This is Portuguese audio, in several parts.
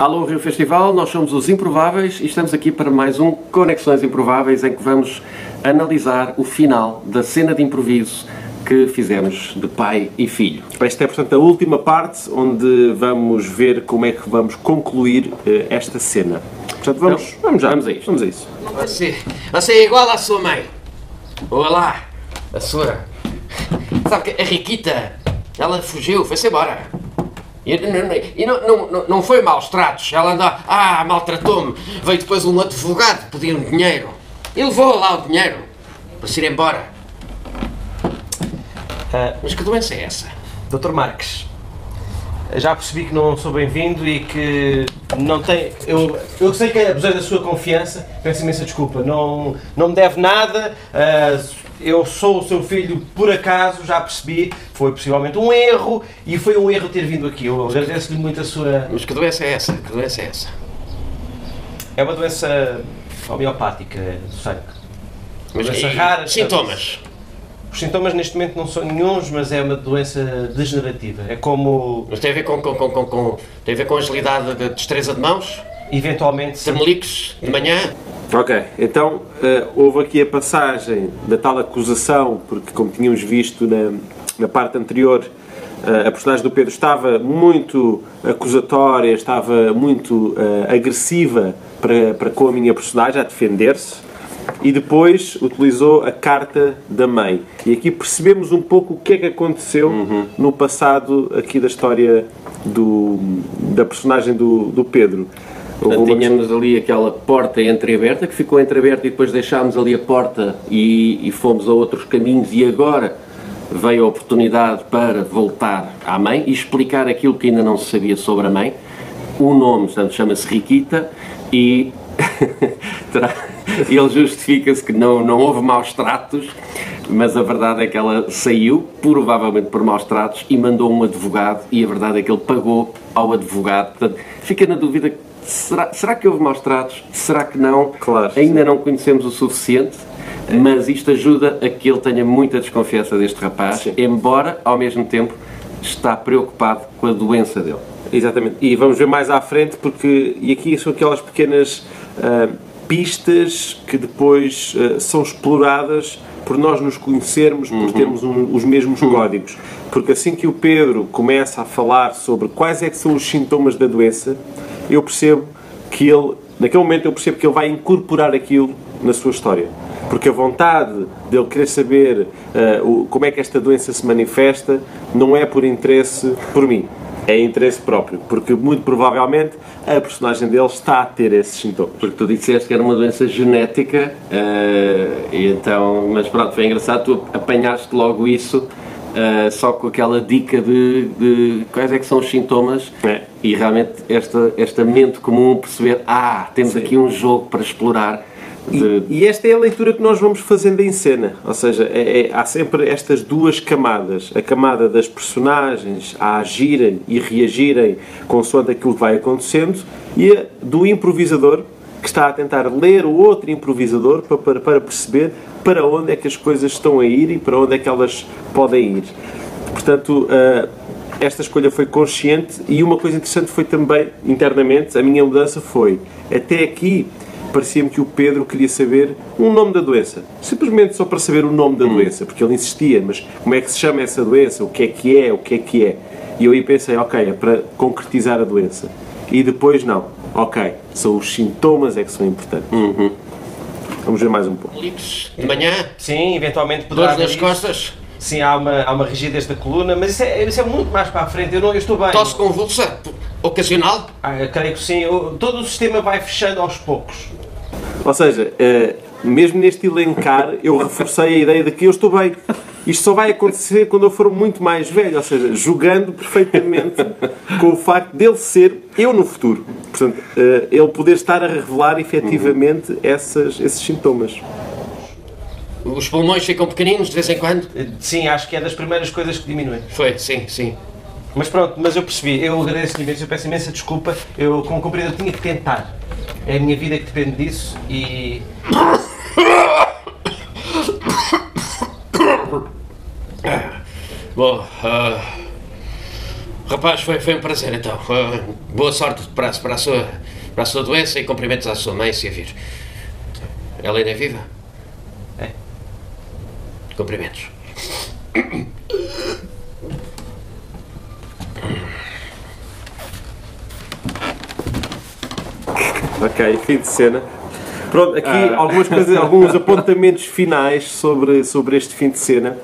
Alô Rio Festival, nós somos os Improváveis e estamos aqui para mais um Conexões Improváveis em que vamos analisar o final da cena de improviso que fizemos de pai e filho. Esta é, portanto, a última parte onde vamos ver como é que vamos concluir esta cena. Portanto, vamos a isto. Vamos a isso. Você é igual à sua mãe. Olha lá, a sua... Sabe que a Riquita, ela fugiu, foi-se embora. E não foi maus tratos. Ela andou, maltratou-me. Veio depois um advogado pedir um dinheiro. E levou lá o dinheiro para se ir embora. Mas que doença é essa? Dr. Marques, já percebi que não sou bem-vindo e que não tem... Eu sei que abusei da sua confiança, peço imensa desculpa, não me deve nada, eu sou o seu filho por acaso, já percebi, foi possivelmente um erro e foi um erro ter vindo aqui, eu agradeço-lhe muito a sua... Mas que doença é essa? Que doença é essa? É uma doença homeopática do sangue. Mas doença rara. Sintomas? Os sintomas neste momento não são nenhuns, mas é uma doença degenerativa. É como... Mas tem a ver tem a ver com agilidade de destreza de mãos? Eventualmente... Termeliques de manhã? Ok, então houve aqui a passagem da tal acusação, porque como tínhamos visto na parte anterior, a personagem do Pedro estava muito acusatória, estava muito agressiva para com a minha personagem, a defender-se. E depois utilizou a carta da mãe. E aqui percebemos um pouco o que é que aconteceu no passado aqui da história da personagem do Pedro. Portanto, tínhamos ali aquela porta entreaberta, que ficou entreaberta e depois deixámos ali a porta e fomos a outros caminhos e agora veio a oportunidade para voltar à mãe e explicar aquilo que ainda não se sabia sobre a mãe. O nome, portanto, chama-se Riquita e... ele justifica-se que não houve maus tratos, mas a verdade é que ela saiu, provavelmente por maus tratos, e mandou um advogado, e a verdade é que ele pagou ao advogado. Portanto, fica na dúvida, será que houve maus tratos? Será que não? Claro, ainda não conhecemos o suficiente, mas isto ajuda a que ele tenha muita desconfiança deste rapaz, embora, ao mesmo tempo, está preocupado com a doença dele. Exatamente, e vamos ver mais à frente, porque e aqui são aquelas pequenas pistas que depois são exploradas por nós nos conhecermos, por termos os mesmos códigos. Porque assim que o Pedro começa a falar sobre quais é que são os sintomas da doença, eu percebo que ele, naquele momento eu percebo que ele vai incorporar aquilo na sua história. Porque a vontade dele querer saber como é que esta doença se manifesta não é por interesse por mim. É interesse próprio, porque muito provavelmente a personagem dele está a ter esses sintomas. Porque tu disseste que era uma doença genética, e então, mas pronto, foi engraçado, tu apanhaste logo isso, só com aquela dica de quais é que são os sintomas, e realmente esta mente comum perceber, temos aqui um jogo para explorar. E esta é a leitura que nós vamos fazendo em cena, ou seja, há sempre estas duas camadas, a camada das personagens a agirem e reagirem consoante aquilo que vai acontecendo e a do improvisador que está a tentar ler o outro improvisador para perceber para onde é que as coisas estão a ir e para onde é que elas podem ir. Portanto, esta escolha foi consciente e uma coisa interessante foi também, internamente, a minha mudança foi, até aqui, parecia-me que o Pedro queria saber o nome da doença. Simplesmente só para saber o nome da doença, porque ele insistia, mas como é que se chama essa doença? O que é que é? O que é que é? E eu aí pensei, ok, é para concretizar a doença. E depois não. Ok, são os sintomas é que são importantes. Vamos ver mais um pouco. De manhã? Sim, eventualmente poderá Dores nas costas? Sim, há uma rigidez da coluna, mas isso é muito mais para a frente, eu estou bem. Tosse convulsa? Ocasional? Creio que sim, todo o sistema vai fechando aos poucos. Ou seja, mesmo neste elencar, eu reforcei a ideia de que eu estou bem. Isto só vai acontecer quando eu for muito mais velho, ou seja, jogando perfeitamente com o facto dele ser eu no futuro. Portanto, ele poder estar a revelar efetivamente esses sintomas. Os pulmões ficam pequeninos de vez em quando? Sim, acho que é das primeiras coisas que diminuem. Foi, sim. Mas pronto, mas eu percebi, eu agradeço-lhe imenso, eu peço imensa desculpa, eu como compreendo tinha que tentar. É a minha vida que depende disso e... Bom, Rapaz, foi um prazer então. Boa sorte para a sua doença e cumprimentos à sua mãe, se a vir. Ela ainda é viva? É. Cumprimentos. Ok, fim de cena. Pronto, aqui algumas coisas, alguns apontamentos finais sobre este fim de cena.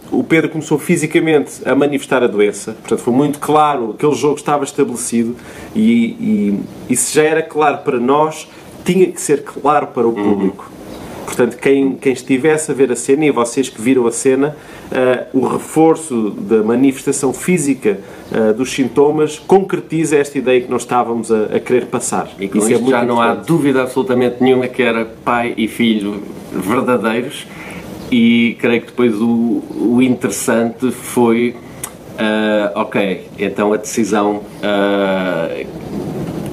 O Pedro começou fisicamente a manifestar a doença, portanto foi muito claro, aquele jogo estava estabelecido e se já era claro para nós, tinha que ser claro para o público. Portanto, quem estivesse a ver a cena, e vocês que viram a cena, o reforço da manifestação física dos sintomas concretiza esta ideia que nós estávamos a querer passar. E com isto já não há dúvida absolutamente nenhuma que era pai e filho verdadeiros, e creio que depois o interessante foi, ok, então a decisão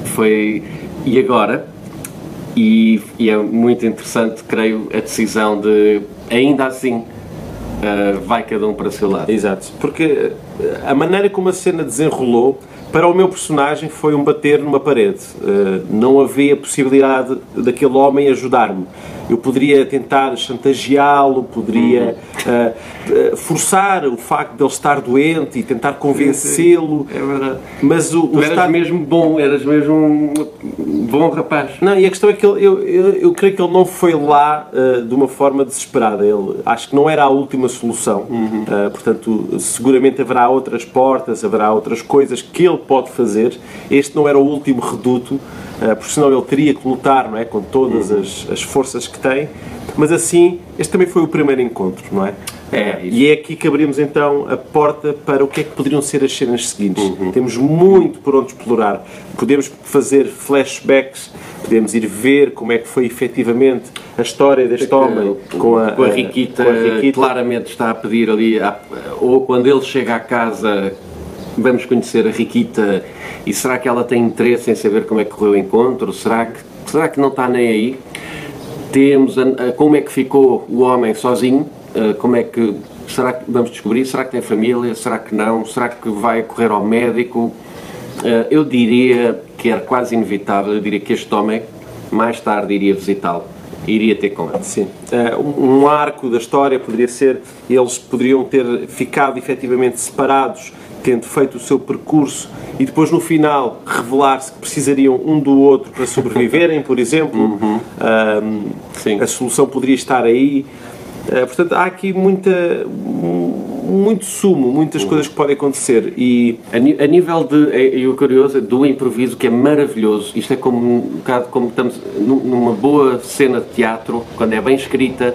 foi, e agora? E é muito interessante, creio, a decisão de, ainda assim, vai cada um para o seu lado. Exato, porque a maneira como a cena desenrolou, para o meu personagem, foi um bater numa parede. Não havia possibilidade daquele homem ajudar-me. Eu poderia tentar chantageá-lo, poderia forçar o facto de ele estar doente e tentar convencê-lo. É verdade. Mas tu eras mesmo bom, eras mesmo um bom rapaz. Não, e a questão é que eu creio que ele não foi lá de uma forma desesperada. Acho que não era a última solução. Portanto, seguramente haverá outras portas, haverá outras coisas que ele pode fazer. Este não era o último reduto, porque senão ele teria que lutar, não é, com todas as forças que tem. Mas assim, este também foi o primeiro encontro, não é? E é aqui que abrimos então a porta para o que é que poderiam ser as cenas seguintes. Temos muito por onde explorar. Podemos fazer flashbacks, podemos ir ver como é que foi efetivamente a história deste homem com a Riquita. Claramente está a pedir ali, ou quando ele chega à casa, vamos conhecer a Riquita, e será que ela tem interesse em saber como é que correu o encontro? Será que não está nem aí? Temos como é que ficou o homem sozinho, será que vamos descobrir? Será que tem família? Será que não? Será que vai correr ao médico? Eu diria que era quase inevitável, eu diria que este homem mais tarde iria visitá-lo, iria ter com ele. Sim. Um arco da história poderia ser, eles poderiam ter ficado efetivamente separados, tendo feito o seu percurso, e depois no final revelar-se que precisariam um do outro para sobreviverem, por exemplo. A solução poderia estar aí. Portanto, há aqui muito sumo, muitas coisas que podem acontecer. E a nível de, o curioso, do improviso, que é maravilhoso, isto é como um bocado como estamos numa boa cena de teatro, quando é bem escrita,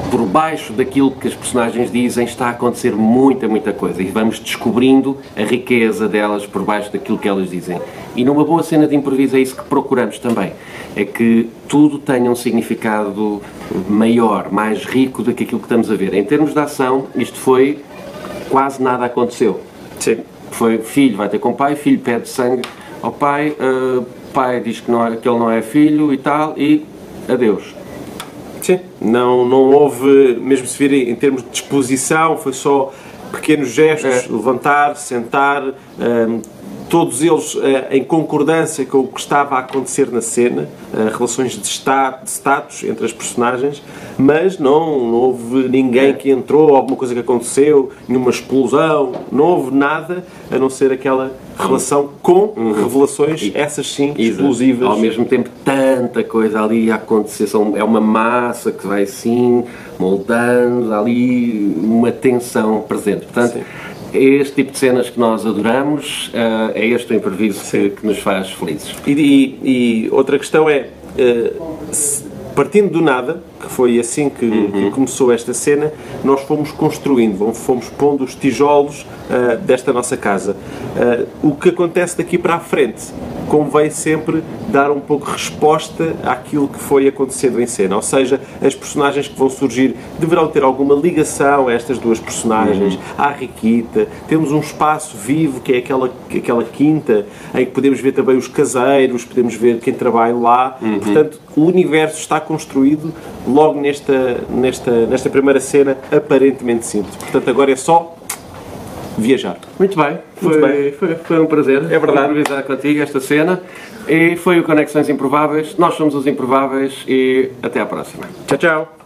por baixo daquilo que as personagens dizem está a acontecer muita coisa, e vamos descobrindo a riqueza delas por baixo daquilo que elas dizem. E numa boa cena de improviso é isso que procuramos também, é que tudo tenha um significado maior, mais rico do que aquilo que estamos a ver. Em termos de ação, isto foi, quase nada aconteceu. Sim. Foi, filho vai ter com o pai, filho pede sangue ao pai, pai diz que ele não é filho e tal, e adeus. Sim, não houve, mesmo se vir em termos de disposição, foi só pequenos gestos, levantar, sentar, todos eles em concordância com o que estava a acontecer na cena, relações de status entre as personagens, mas não houve ninguém que entrou, alguma coisa que aconteceu, nenhuma explosão, não houve nada a não ser aquela relação com revelações, essas sim, explosivas. Ao mesmo tempo, tanta coisa ali a acontecer, é uma massa que vai assim, moldando, ali uma tensão presente. Portanto, é este tipo de cenas que nós adoramos, é este o improviso que nos faz felizes. E outra questão é, partindo do nada, que foi assim que começou esta cena, nós fomos construindo, fomos pondo os tijolos desta nossa casa. O que acontece daqui para a frente convém sempre dar um pouco resposta àquilo que foi acontecendo em cena, ou seja, as personagens que vão surgir deverão ter alguma ligação a estas duas personagens, à Riquita. Temos um espaço vivo que é aquela quinta em que podemos ver também os caseiros, podemos ver quem trabalha lá. Portanto, o universo está construído logo nesta primeira cena aparentemente simples. Portanto, agora é só viajar. Muito bem, foi um prazer improvisar contigo esta cena e foi o Conexões Improváveis. Nós somos os Improváveis e até à próxima. Tchau, tchau.